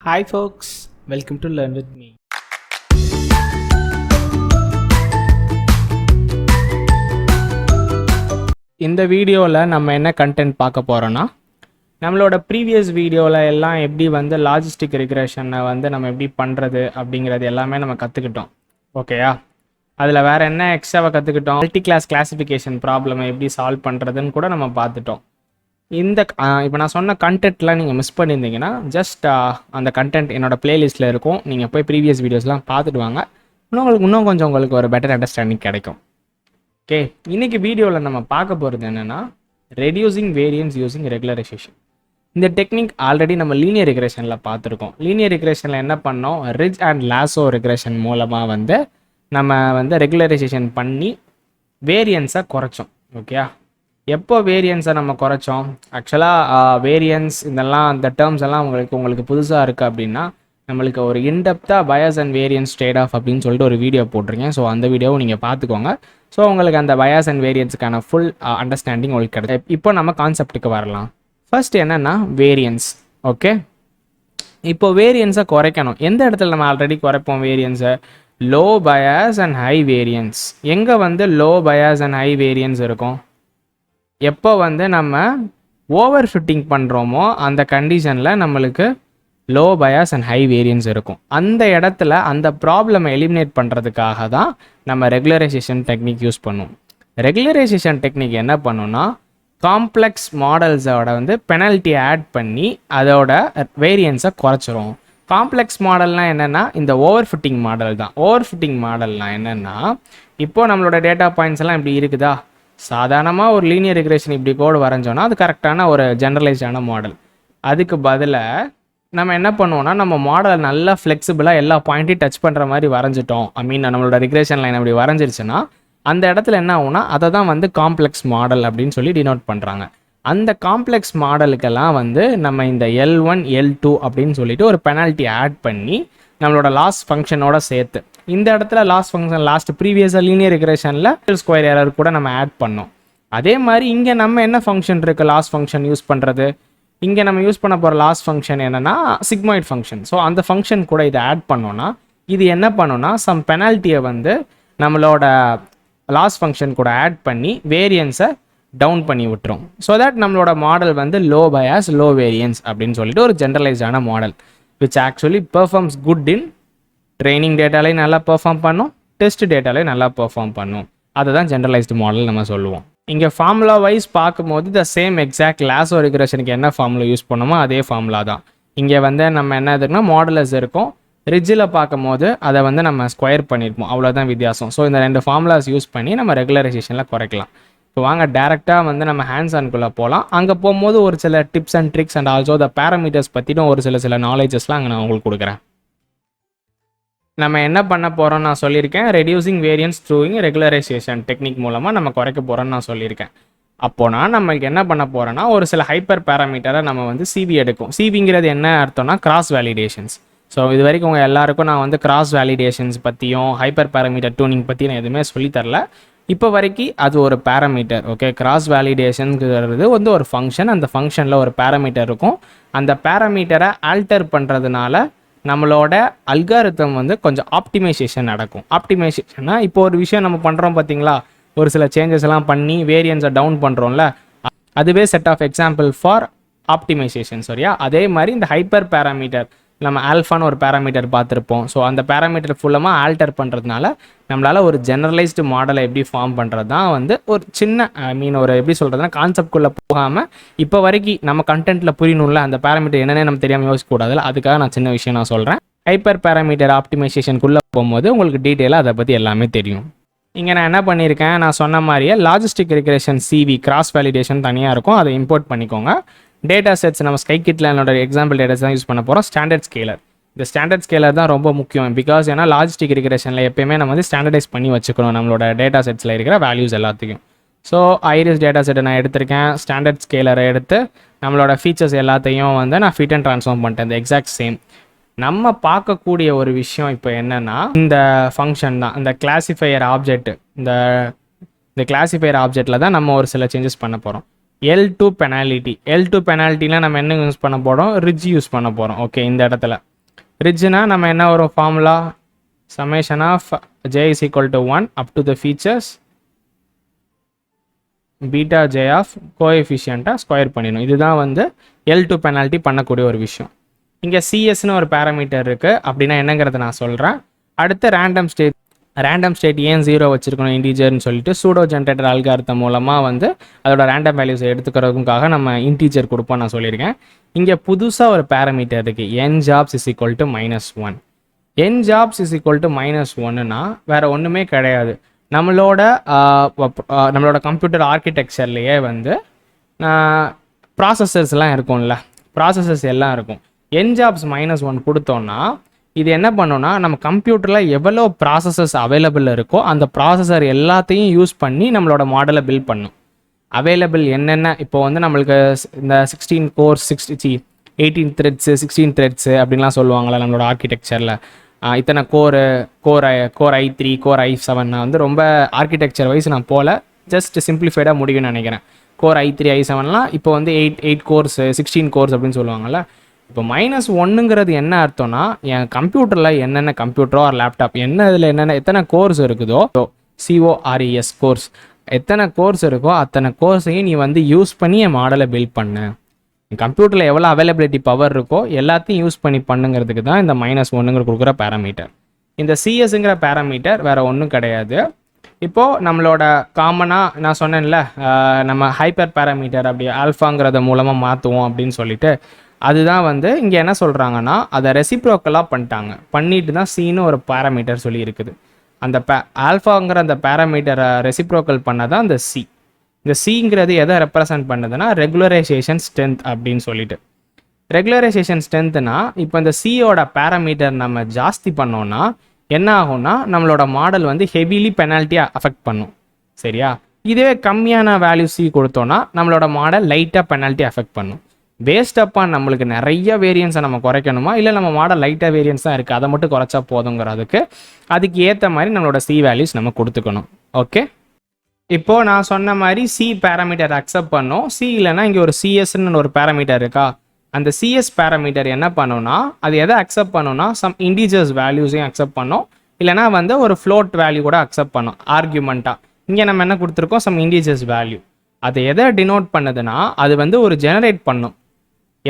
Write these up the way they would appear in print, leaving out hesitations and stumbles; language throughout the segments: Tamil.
Hi folks, welcome to Learn with me. இந்த வீடியோவில் நம்ம என்ன கண்டென்ட் பார்க்க போகிறோன்னா, நம்மளோட ப்ரீவியஸ் வீடியோவில் எல்லாம் எப்படி வந்து லாஜிஸ்டிக் ரிக்ரெஷனை வந்து நம்ம எப்படி பண்ணுறது அப்படிங்கிறது எல்லாமே நம்ம கற்றுக்கிட்டோம். ஓகேயா? அதில் வேறு என்ன எக்ஸ்ட்ராவை கற்றுக்கிட்டோம்? மல்டி கிளாஸ் கிளாஸிஃபிகேஷன் ப்ராப்ளமை எப்படி சால்வ் பண்ணுறதுன்னு கூட நம்ம பார்த்துட்டோம். இந்த இப்போ நான் சொன்ன கண்டென்ட்லாம் நீங்கள் மிஸ் பண்ணியிருந்தீங்கன்னா ஜஸ்ட் அந்த கண்டென்ட் என்னோடய ப்ளேலிஸ்ட்டில் இருக்கும். நீங்கள் போய் ப்ரீவியஸ் வீடியோஸ்லாம் பார்த்துட்டு வாங்க. இன்னும் கொஞ்சம் உங்களுக்கு ஒரு பெட்டர் அண்டர்ஸ்டாண்டிங் கிடைக்கும். ஓகே, இன்றைக்கி வீடியோவில் நம்ம பார்க்க போகிறது என்னென்னா ரெடியூசிங் வேரியன்ஸ் யூஸிங் ரெகுலரைசேஷன். இந்த டெக்னிக் ஆல்ரெடி நம்ம லீனியர் ரிக்ரெஷனில் பார்த்துருக்கோம். லீனியர் ரிக்ரெஷனில் என்ன பண்ணோம், ரிட்ஜ் அண்ட் லாசோ ரிக்ரெஷன் மூலமாக வந்து நம்ம வந்து ரெகுலரைசேஷன் பண்ணி வேரியன்ஸை குறைச்சோம். ஓகே, எப்போ வேரியன்ஸை நம்ம குறைச்சோம்? ஆக்சுவலாக வேரியன்ஸ் இதெல்லாம் அந்த டேர்ம்ஸ் எல்லாம் உங்களுக்கு புதுசாக இருக்குது அப்படின்னா நம்மளுக்கு ஒரு இன்டெப்த்தாக bias and variance trade off அப்படின்னு சொல்லிட்டு ஒரு வீடியோ போட்டிருக்கேன். ஸோ அந்த வீடியோவை நீங்கள் பார்த்துக்கோங்க. ஸோ உங்களுக்கு அந்த பயாஸ் அண்ட் வேரியன்ஸுக்கான ஃபுல் அண்டர்ஸ்டாண்டிங் உங்களுக்கு கிடைக்கும். இப்போ நம்ம கான்செப்ட்டுக்கு வரலாம். ஃபர்ஸ்ட் என்னென்னா வேரியன்ஸ். ஓகே, இப்போ வேரியன்ஸை குறைக்கணும். எந்த இடத்துல நம்ம ஆல்ரெடி குறைப்போம் வேரியன்ஸை? Low bias and high variance. எங்கே வந்து low bias and high variance இருக்கும்? எப்போ வந்து நம்ம ஓவர் ஃபிட்டிங் பண்ணுறோமோ அந்த கண்டிஷனில் நம்மளுக்கு low bias and high variance இருக்கும். அந்த இடத்துல அந்த ப்ராப்ளமை எலிமினேட் பண்ணுறதுக்காக தான் நம்ம ரெகுலரைசேஷன் டெக்னிக் யூஸ் பண்ணுவோம். ரெகுலரைசேஷன் டெக்னிக் என்ன பண்ணுன்னா, காம்ப்ளெக்ஸ் மாடல்ஸோட வந்து பெனல்ட்டியை ஆட் பண்ணி அதோட வேரியன்ஸை குறைச்சிரும். காம்ப்ளெக்ஸ் மாடல்னால் என்னென்னா இந்த ஓவர் ஃபிட்டிங் மாடல் தான். ஓவர் ஃபிட்டிங் மாடல்னால் என்னென்னா, இப்போது நம்மளோட டேட்டா பாயிண்ட்ஸ் எல்லாம் இப்படி இருக்குதா, சாதாரணமாக ஒரு லீனியர் ரிக்ரெஷன் இப்படி கோடு வரைஞ்சோன்னா அது கரெக்டான ஒரு ஜெனரலைஸ்டான மாடல். அதுக்கு பதிலாக நம்ம என்ன பண்ணுவோம்னா, நம்ம மாடலை நல்லா ஃப்ளெக்சிபிளாக எல்லா பாயிண்ட்டையும் டச் பண்ணுற மாதிரி வரைஞ்சிட்டோம். நம்மளோட ரிக்ரெஷன் லைன் அப்படி வரைஞ்சிருச்சுன்னா அந்த இடத்துல என்ன ஆகும்னா அதை தான் வந்து காம்ப்ளெக்ஸ் மாடல் அப்படின்னு சொல்லி டினோட் பண்ணுறாங்க. அந்த காம்ப்ளெக்ஸ் மாடலுக்கெல்லாம் வந்து நம்ம இந்த L1 L2 அப்படின்னு சொல்லிட்டு ஒரு பெனால்ட்டி ஆட் பண்ணி நம்மளோட லாஸ் ஃபங்க்ஷனோட சேர்த்து இந்த இடத்துல லாஸ் ஃபங்க்ஷன் லாஸ்ட் ப்ரீவியஸாக லீனியர் ரிக்ரெஷனில் ஸ்கொயர் எரர் கூட நம்ம ஆட் பண்ணோம். அதே மாதிரி இங்கே நம்ம என்ன ஃபங்க்ஷன் இருக்குது லாஸ் ஃபங்க்ஷன் யூஸ் பண்ணுறது? இங்கே நம்ம யூஸ் பண்ண போகிற லாஸ் ஃபங்க்ஷன் என்னென்னா சிக்மாய்ட் ஃபங்க்ஷன். ஸோ அந்த ஃபங்க்ஷன் கூட இதை ஆட் பண்ணோன்னா இது என்ன பண்ணுன்னா சம் பெனால்ட்டியை வந்து நம்மளோட லாஸ் ஃபங்க்ஷன் கூட ஆட் பண்ணி வேரியன்ஸை டவுன் பண்ணி விட்டுரும். ஸோ தட் நம்மளோட மாடல் வந்து லோ பயாஸ் லோ வேரியன்ஸ் அப்படின்னு சொல்லிட்டு ஒரு ஜென்ரலைஸ்டான model which actually performs good in training டேட்டாலையும் நல்லா பெர்ஃபார்ம் பண்ணும், டெஸ்ட் டேட்டாலையும் நல்லா பெர்ஃபார்ம் பண்ணும். அதுதான் ஜென்ரலைஸ்டு மாடல் நம்ம சொல்லுவோம். இங்கே ஃபார்முலா வைஸ் பார்க்கும்போது த சேம் எக்ஸாக்ட் லாஸோ ரிக்ரெஷனுக்கு என்ன ஃபார்முலா யூஸ் பண்ணோமோ அதே ஃபார்முலா தான். இங்கே வந்து நம்ம என்ன இருக்குன்னா மாடுலஸ் இருக்கும், ரிட்ஜில் பார்க்கும்போது அதை வந்து நம்ம ஸ்கொயர் பண்ணியிருப்போம், அவ்வளோதான் வித்தியாசம். ஸோ இந்த ரெண்டு ஃபார்முலாஸ் யூஸ் பண்ணி நம்ம ரெகுலரைசேஷனில் குறைக்கலாம். இப்போ வாங்க டேரெக்டாக வந்து நம்ம ஹேண்ட்ஸ் ஆன்குள்ளே போகலாம். அங்கே போகும்போது ஒரு சில tips and tricks and also the parameters பற்றியும் ஒரு சில நாலேஜஸ்லாம் அங்கே நான் உங்களுக்கு கொடுக்குறேன். நம்ம என்ன பண்ண போகிறோம் நான் சொல்லியிருக்கேன், ரெடியூசிங் வேரியன்ஸ் த்ரூவிங் ரெகுலரைசேஷன் டெக்னிக் மூலமாக நம்ம குறைக்க போகிறோன்னு நான் சொல்லியிருக்கேன். அப்போனா நம்மளுக்கு என்ன பண்ண போகிறோன்னா ஒரு சில ஹைப்பர் பேராமீட்டரை நம்ம வந்து சிவி எடுக்கும். சிவிங்கிறது என்ன அர்த்தம்னா கிராஸ் வேலிடேஷன்ஸ். ஸோ இது வரைக்கும் உங்கள் எல்லாருக்கும் நான் வந்து கிராஸ் வேலிடேஷன்ஸ் பற்றியும் ஹைப்பர் பேராமீட்டர் டூனிங் பற்றி நான் எதுவுமே சொல்லித்தரல. இப்போ வரைக்கும் அது ஒரு பேராமீட்டர். ஓகே, கிராஸ் வேலிடேஷன்ங்கிறது வந்து ஒரு ஃபங்க்ஷன். அந்த ஃபங்க்ஷனில் ஒரு பேராமீட்டர் இருக்கும். அந்த பேராமீட்டரை ஆல்டர் பண்ணுறதுனால நம்மளோட அல்காரிதம் வந்து கொஞ்சம் ஆப்டிமைசேஷன் நடக்கும். ஆப்டிமைசேஷன்னா இப்போ ஒரு விஷயம் நம்ம பண்ணுறோம் பார்த்தீங்களா, ஒரு சில சேஞ்சஸ் எல்லாம் பண்ணி வேரியன்ஸை டவுன் பண்ணுறோம்ல, அதுவே set of example for optimisation. சரியா? அதே மாதிரி இந்த ஹைப்பர் பேராமீட்டர் நம்ம ஆல்ஃபான்னு ஒரு பேராமீட்டர் பார்த்துருப்போம். ஸோ அந்த பேராமீட்டர் ஃபுல்லமாக ஆல்டர் பண்ணுறதுனால நம்மளால் ஒரு ஜெனரலைஸ்டு மாடலை எப்படி ஃபார்ம் பண்ணுறது தான் வந்து ஒரு சின்ன ஒரு எப்படி சொல்கிறதுனா கான்செப்ட்குள்ளே போகாமல் இப்போ வரைக்கும் நம்ம கண்டென்ட்டில் புரியணும்ல, அந்த பேராமீட்டர் என்னென்ன நம்ம தெரியாமல் யோசிக்கக்கூடாதுல, அதுக்காக நான் சின்ன விஷயம் நான் சொல்கிறேன். ஹைப்பர் பேராமீட்டர் ஆப்டிமைசேஷனுக்குள்ளே போகும்போது உங்களுக்கு டீட்டெயிலாக அதை பற்றி எல்லாமே தெரியும். இங்கே நான் என்ன பண்ணியிருக்கேன், நான் சொன்ன மாதிரியே logistic regression CV cross validation தனியாக இருக்கும், அதை இம்போர்ட் பண்ணிக்கோங்க. டேட்டா செட்ஸ் நம்ம ஸ்கைக்கிட்டில் என்னோட எக்ஸாம்பிள் டேட்டாஸ் தான் யூஸ் பண்ண போகிறோம். ஸ்டாண்டர்ட் ஸ்கேலர், இந்த ஸ்டாண்டர்ட் ஸ்கேலர் தான் ரொம்ப முக்கியம். பிகாஸ் ஏன்னா லாஜிஸ்டிக் ரிக்ரெஷனில் எப்பயுமே நம்ம வந்து ஸ்டாண்டர்டைஸ் பண்ணி வச்சுக்கணும் நம்மளோட டேட்டா செட்ஸில் இருக்கிற வேல்யூஸ் எல்லாத்தையும். ஸோ ஐரிஸ் டேட்டா செட்டை நான் எடுத்திருக்கேன், ஸ்டாண்டர்ட் ஸ்கேலரை எடுத்து நம்மளோட ஃபீச்சர்ஸ் எல்லாத்தையும் வந்து நான் ஃபிட் அண்ட் ட்ரான்ஸ்ஃபார்ம் பண்ணிட்டேன். இந்த எக்ஸாக்ட் சேம் நம்ம பார்க்கக்கூடிய ஒரு விஷயம் இப்போ என்னென்னா இந்த ஃபங்க்ஷன் தான், இந்த கிளாசிஃபையர் ஆப்ஜெக்ட். இந்த கிளாசிஃபையர் ஆப்ஜெக்டில் தான் நம்ம ஒரு சில சேஞ்சஸ் பண்ண போகிறோம். L2 penalty. L2 பெனால்ட்டியில் நம்ம என்ன யூஸ் பண்ண போகிறோம், ரிட்ஜ் யூஸ் பண்ண போகிறோம். ஓகே, இந்த இடத்துல ரிட்ஜ்னா நம்ம என்ன வரும் formula summation of j is equal to 1 up to the features beta j of coefficient square பண்ணிடணும். இதுதான் வந்து L2 பெனால்ட்டி பண்ணக்கூடிய ஒரு விஷயம். இங்கே சிஎஸ்னு ஒரு பேராமீட்டர் இருக்குது. அப்படின்னா என்னங்கிறத நான் சொல்கிறேன். அடுத்து ரேண்டம் ஸ்டேட் ஏன் 0 வச்சுருக்கணும் இன்டீஜர்னு சொல்லிட்டு சூடோ ஜென்ரேட்டர் அல்காரிதம் மூலமாக வந்து அதோட ரேண்டம் வேல்யூஸை எடுத்துக்கிறதுக்காக நம்ம இன்டீஜர் கொடுப்போம் நான் சொல்லியிருக்கேன். இங்கே புதுசாக ஒரு பேராமீட்டர் இருக்குது n jobs is equal to -1. n jobs is equal to -1னா வேறு ஒன்றுமே கிடையாது. நம்மளோட கம்ப்யூட்டர் ஆர்கிடெக்சர்லேயே வந்து ப்ராசஸர்ஸ்லாம் இருக்கும்ல, ப்ராசஸர்ஸ் எல்லாம் இருக்கும். n jobs -1 கொடுத்தோன்னா இது என்ன பண்ணோன்னா நம்ம கம்ப்யூட்டரில் எவ்வளோ ப்ராசஸர்ஸ் அவைலபிள் இருக்கோ அந்த ப்ராசஸர் எல்லாத்தையும் யூஸ் பண்ணி நம்மளோட மாடலை பில்ட் பண்ணும். அவைலபிள் என்னென்ன இப்போ வந்து நம்மளுக்கு இந்த 16 கோர்ஸ் 18 த்ரெட்ஸு 16 த்ரெட்ஸு அப்படின்லாம் சொல்லுவாங்களே நம்மளோட ஆர்கிடெக்சரில். இத்தனை கோர் i3 கோர் i7 நான் வந்து ரொம்ப ஆர்கிடெக்சர் வைஸ் நான் போல ஜஸ்ட் சிம்பிளிஃபைடாக முடியும்னு நினைக்கிறேன். கோர் i3 i7லாம் இப்போ வந்து 8 கோர்ஸ் 16 கோர்ஸ் அப்படின்னு சொல்லுவாங்கள்ல. இப்போ -1ங்கிறது என்ன அர்த்தம்னா என் கம்ப்யூட்டரில் என்னென்ன கம்ப்யூட்டரோ ஒரு லேப்டாப் என்ன இதில் என்னென்ன எத்தனை கோர்ஸ் இருக்குதோ CORES கோர்ஸ் எத்தனை கோர்ஸ் இருக்கோ அத்தனை கோர்ஸையும் நீ வந்து யூஸ் பண்ணி என் மாடலை பில்ட் பண்ணு. என் கம்ப்யூட்டரில் எவ்வளோ அவைலபிலிட்டி பவர் இருக்கோ எல்லாத்தையும் யூஸ் பண்ணி பண்ணுங்கிறதுக்கு தான் இந்த -1ங்கிற கொடுக்குற பேராமீட்டர். இந்த சிஎஸ்ங்கிற பேராமீட்டர் வேறு ஒன்றும் கிடையாது. இப்போது நம்மளோட காமனாக நான் சொன்னேன்ல நம்ம ஹைப்பர் பேராமீட்டர் அப்படி ஆல்ஃபாங்கிறத மூலமாக மாற்றுவோம் அப்படின்னு சொல்லிட்டு அதுதான் வந்து இங்கே என்ன சொல்கிறாங்கன்னா அதை ரெசிப்ரோக்கலாக பண்ணிட்டு தான் சின்னு ஒரு பேராமீட்டர் சொல்லி இருக்குது. அந்த ஆல்ஃபாங்கிற அந்த பேராமீட்டரை ரெசிப்ரோக்கல் பண்ண தான் அந்த சி. இந்த சிங்கிறது எதை ரெப்ரசன்ட் பண்ணுதுன்னா ரெகுலரைசேஷன் ஸ்ட்ரென்த் அப்படின்னு சொல்லிட்டு. ரெகுலரைசேஷன் ஸ்ட்ரென்த்னா இப்போ இந்த சியோட பேராமீட்டர் நம்ம ஜாஸ்தி பண்ணோன்னா என்ன ஆகும்னா நம்மளோட மாடல் வந்து ஹெவிலி பெனால்ட்டியாக அஃபெக்ட் பண்ணும். சரியா? இதுவே கம்மியான வேல்யூ சி கொடுத்தோன்னா நம்மளோட மாடல் லைட்டாக பெனால்ட்டி அஃபெக்ட் பண்ணும். பேஸ்ட் அப்பான் நம்மளுக்கு நிறைய வேரியன்ஸை நம்ம குறைக்கணுமா இல்லை நம்ம மாடல் லைட்டாக வேரியன்ஸ் தான் இருக்குது அதை மட்டும் குறைச்சா போதுங்கிறதுக்கு அதுக்கு ஏற்ற மாதிரி நம்மளோட சி வேல்யூஸ் நம்ம கொடுத்துக்கணும். ஓகே, இப்போது நான் சொன்ன மாதிரி சி பேராமீட்டர் அக்செப்ட் பண்ணோம். சி இல்லைன்னா இங்கே ஒரு சிஎஸ்ன்னு ஒரு பேராமீட்டர் இருக்கா, அந்த சிஎஸ் பேராமீட்டர் என்ன பண்ணோன்னா அது எதை அக்செப்ட் பண்ணோன்னா சம் இன்டீஜர்ஸ் வேல்யூஸையும் அக்செப்ட் பண்ணோம், இல்லைனா வந்து ஒரு ஃப்ளோட் வேல்யூ கூட அக்செப்ட் பண்ணோம் ஆர்கியூமெண்ட்டாக. இங்கே நம்ம என்ன கொடுத்துருக்கோம் சம் இன்டீஜர்ஸ் வேல்யூ. அதை எதை டினோட் பண்ணுதுன்னா அது வந்து ஒரு ஜெனரேட் பண்ணும்.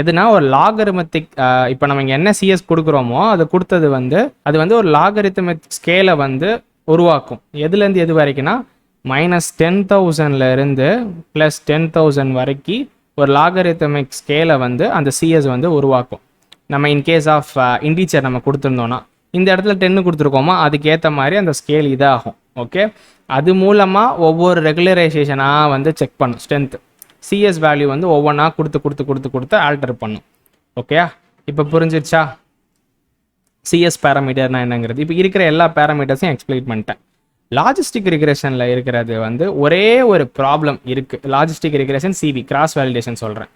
எதுனா ஒரு லாகரிதமிக் இப்போ நம்ம இங்கே என்ன சிஎஸ் கொடுக்குறோமோ அது கொடுத்தது வந்து அது வந்து ஒரு லாகரிதமிக் ஸ்கேலை வந்து உருவாக்கும். எதுலேருந்து எது வரைக்கும்னா -10,000 +10,000 வரைக்கும் ஒரு லாகரிதமிக் ஸ்கேலை வந்து அந்த சிஎஸ் வந்து உருவாக்கும். நம்ம இன்கேஸ் ஆஃப் இன்டீஜர் நம்ம கொடுத்துருந்தோன்னா இந்த இடத்துல 10 கொடுத்துருக்கோமா அதுக்கேற்ற மாதிரி அந்த ஸ்கேல் இதாகும். ஓகே, அது மூலமாக ஒவ்வொரு ரெகுலரைசேஷனாக வந்து செக் பண்ணும். ஸ்ட்ரென்த் சிஎஸ் வேல்யூ வந்து ஒவ்வொன்றா கொடுத்து ஆல்டர் பண்ணும். ஓகேயா, இப்போ புரிஞ்சிருச்சா சிஎஸ் பேராமீட்டர்னா என்னங்கிறது? இப்போ இருக்கிற எல்லா பேராமீட்டர்ஸையும் எக்ஸ்பிளைன் பண்ணிட்டேன். லாஜிஸ்டிக் ரிக்ரெஷனில் இருக்கிறது வந்து ஒரே ஒரு ப்ராப்ளம் இருக்குது. Logistic regression CV cross validation சொல்கிறேன்.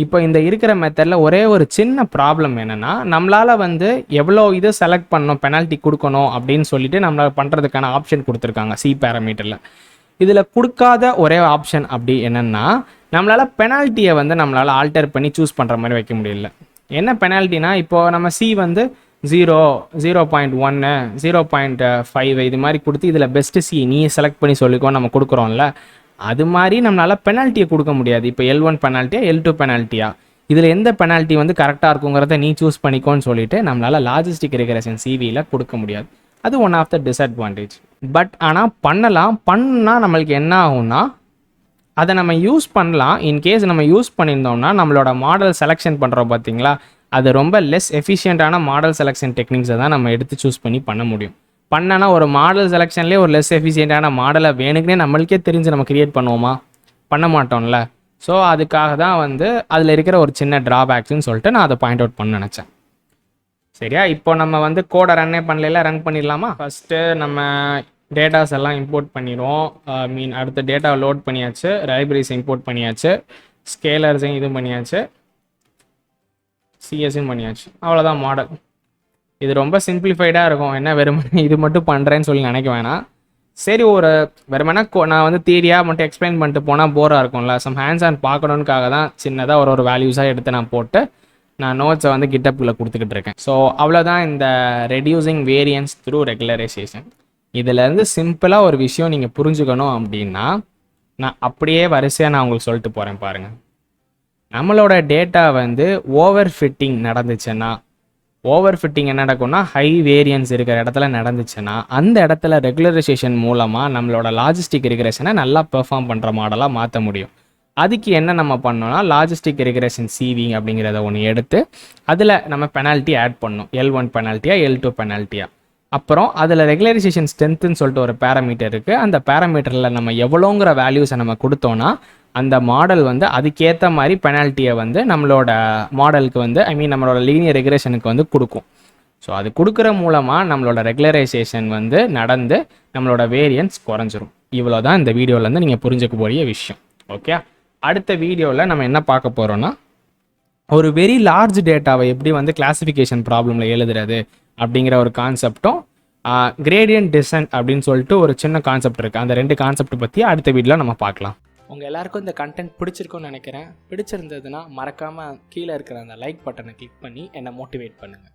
இப்போ இந்த இருக்கிற மெத்தடில் ஒரே ஒரு சின்ன ப்ராப்ளம் என்னென்னா நம்மளால் வந்து எவ்வளோ இது செலக்ட் பண்ணணும் பெனால்ட்டி கொடுக்கணும் அப்படின்னு சொல்லிட்டு நம்மளால் பண்ணுறதுக்கான ஆப்ஷன் கொடுத்துருக்காங்க சி பேராமீட்டரில். இதில் கொடுக்காத ஒரே ஆப்ஷன் அப்படி என்னென்னா நம்மளால் பெனால்ட்டியை வந்து நம்மளால் ஆல்டர் பண்ணி சூஸ் பண்ணுற மாதிரி வைக்க முடியல. என்ன பெனால்ட்டினா இப்போது நம்ம சி வந்து 0, 0.1, 0.5 இது மாதிரி கொடுத்து இதில் பெஸ்ட்டு சி நீ செலக்ட் பண்ணி சொல்லிக்கோ நம்ம கொடுக்குறோம்ல, அது மாதிரி நம்மளால் பெனால்ட்டியை கொடுக்க முடியாது. இப்போ L1 பெனால்ட்டியா L2 பெனால்ட்டியா இதில் எந்த பெனால்ட்டி வந்து கரெக்டாக இருக்குங்கிறத நீ சூஸ் பண்ணிக்கோன்னு சொல்லிட்டு நம்மளால் லாஜிஸ்டிக் ரெக்ரெஷன் சிவியில் கொடுக்க முடியாது. அது one of the disadvantage. But ஆனால் பண்ணால் நம்மளுக்கு என்ன ஆகும்னா அதை நம்ம யூஸ் பண்ணலாம். இன்கேஸ் நம்ம யூஸ் பண்ணியிருந்தோம்னா நம்மளோட மாடல் செலெக்ஷன் பண்ணுறோம் பார்த்தீங்களா, அது ரொம்ப லெஸ் எஃபிஷியண்ட்டான மாடல் செலெக்ஷன் டெக்னிக்ஸை தான் நம்ம எடுத்து சூஸ் பண்ணி பண்ண முடியும். பண்ணனா ஒரு மாடல் செலெக்ஷன்லேயே ஒரு லெஸ் எஃபிஷியண்ட்டான மாடலை வேணுக்குனே நம்மளுக்கே தெரிஞ்சு நம்ம கிரியேட் பண்ணுவோமா? பண்ண மாட்டோம்ல. ஸோ அதுக்காக தான் வந்து அதில் இருக்கிற ஒரு சின்ன ட்ராபேக்ஸ்ன்னு சொல்லிட்டு நான் அதை பாயிண்ட் அவுட் பண்ண நினச்சேன். சரியா, இப்போ நம்ம வந்து கோடை ரன்னே பண்ணல, ரன் பண்ணிடலாமா? ஃபஸ்ட்டு நம்ம டேட்டாஸ் எல்லாம் இம்போர்ட் பண்ணிடுவோம். அடுத்த டேட்டா லோட் பண்ணியாச்சு, லைப்ரரிஸ் இம்போர்ட் பண்ணியாச்சு, ஸ்கேலர்ஸையும் இது பண்ணியாச்சு, சிஎஸ்ஸும் பண்ணியாச்சு. அவ்வளோதான் மாடல். இது ரொம்ப சிம்பிளிஃபைடாக இருக்கும். என்ன வெறுமனே இது மட்டும் பண்ணுறேன்னு சொல்லி நினைக்க வேணாம். சரி, ஒரு வெறுமனே நான் வந்து தியரியாக மட்டும் எக்ஸ்பிளைன் பண்ணிட்டு போனால் போராக இருக்கும்ல. சம் ஹேண்ட்ஸ் ஆன் பார்க்கணுன்னுக்காக தான் சின்னதாக ஒரு வேல்யூஸாக எடுத்து நான் போட்டு நான் நோட்ஸை வந்து கிட்டப்பில் கொடுத்துக்கிட்டு இருக்கேன். ஸோ அவ்வளோதான் இந்த ரெடியூசிங் வேரியன்ஸ் த்ரூ ரெகுலரைசேஷன். இதிலேருந்து சிம்பிளாக ஒரு விஷயம் நீங்கள் புரிஞ்சுக்கணும் அப்படின்னா, நான் அப்படியே வரிசையாக நான் உங்களுக்கு சொல்லிட்டு போகிறேன் பாருங்கள். நம்மளோட டேட்டா வந்து ஓவர் ஃபிட்டிங் நடந்துச்சுன்னா, ஓவர் ஃபிட்டிங் என்ன நடக்கும்னா ஹை வேரியன்ஸ் இருக்கிற இடத்துல நடந்துச்சுன்னா, அந்த இடத்துல ரெகுலரைசேஷன் மூலமாக நம்மளோட லாஜிஸ்டிக் ரிக்ரெஷனை நல்லா பெர்ஃபார்ம் பண்ணுற மாடலாக மாற்ற முடியும். அதுக்கு என்ன நம்ம பண்ணோம்னா, லாஜிஸ்டிக் ரிக்ரெஷன் சீவிங் அப்படிங்கிறத ஒன்று எடுத்து அதில் நம்ம பெனால்ட்டி ஆட் பண்ணணும். L1 பெனால்ட்டியா L2 பெனால்ட்டியா. அப்புறம் அதில் ரெகுலரைசேஷன் ஸ்ட்ரென்த்துன்னு சொல்லிட்டு ஒரு பேராமீட்டர் இருக்குது. அந்த பேராமீட்டரில் நம்ம எவ்வளோங்கிற வேல்யூஸை நம்ம கொடுத்தோன்னா அந்த மாடல் வந்து அதுக்கேற்ற மாதிரி பெனால்ட்டியை வந்து நம்மளோட மாடலுக்கு வந்து நம்மளோட லீனியர் ரெகுலேஷனுக்கு வந்து கொடுக்கும். ஸோ அது கொடுக்குற மூலமாக நம்மளோட ரெகுலரைசேஷன் வந்து நடந்து நம்மளோட வேரியன்ஸ் குறைஞ்சிரும். இவ்வளோ தான் இந்த வீடியோவிலேருந்து நீங்கள் புரிஞ்சுக்கக்கூடிய விஷயம். ஓகே, அடுத்த வீடியோவில் நம்ம என்ன பார்க்க போகிறோன்னா, ஒரு வெரி லார்ஜ் டேட்டாவை எப்படி வந்து கிளாசிஃபிகேஷன் ப்ராப்ளமில் எழுதுறது அப்படிங்கிற ஒரு கான்செப்டும், கிரேடியன்ட் டிசன்ட் அப்படின்னு சொல்லிட்டு ஒரு சின்ன கான்செப்ட் இருக்குது. அந்த 2 கான்செப்ட் பற்றி அடுத்த வீடியோவில் நம்ம பார்க்கலாம். உங்கள் எல்லாருக்கும் இந்த கண்டென்ட் பிடிச்சிருக்குன்னு நினைக்கிறேன். பிடிச்சிருந்ததுன்னா மறக்காமல் கீழே இருக்கிற அந்த லைக் பட்டனை கிளிக் பண்ணி என்னை மோட்டிவேட் பண்ணுங்கள்.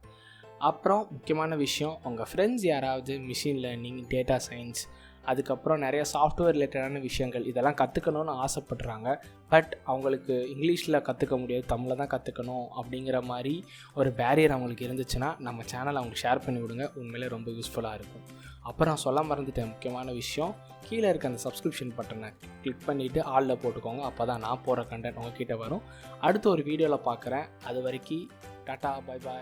அப்புறம் முக்கியமான விஷயம், உங்கள் ஃப்ரெண்ட்ஸ் யாராவது மிஷின் லேர்னிங், டேட்டா சயின்ஸ், அதுக்கப்புறம் நிறைய சாஃப்ட்வேர் ரிலேட்டடான விஷயங்கள் இதெல்லாம் கற்றுக்கணுன்னு ஆசைப்படுறாங்க. பட் அவங்களுக்கு இங்கிலீஷில் கற்றுக்க முடியாது, தமிழில் தான் கற்றுக்கணும் அப்படிங்கிற மாதிரி ஒரு பேரியர் அவங்களுக்கு இருந்துச்சுன்னா நம்ம சேனலை அவங்களுக்கு ஷேர் பண்ணி விடுங்க. உண்மையிலே ரொம்ப யூஸ்ஃபுல்லாக இருக்கும். அப்புறம் சொல்ல மறந்துட்டேன், முக்கியமான விஷயம், கீழே இருக்க அந்த சப்ஸ்கிரிப்ஷன் பட்டனை கிளிக் பண்ணிவிட்டு ஆளில் போட்டுக்கோங்க. அப்போ தான் நான் போகிற கண்டென்ட் உங்ககிட்ட வரும். அடுத்த ஒரு வீடியோவில் பார்க்குறேன். அது வரைக்கும் டாட்டா, பை பாய்.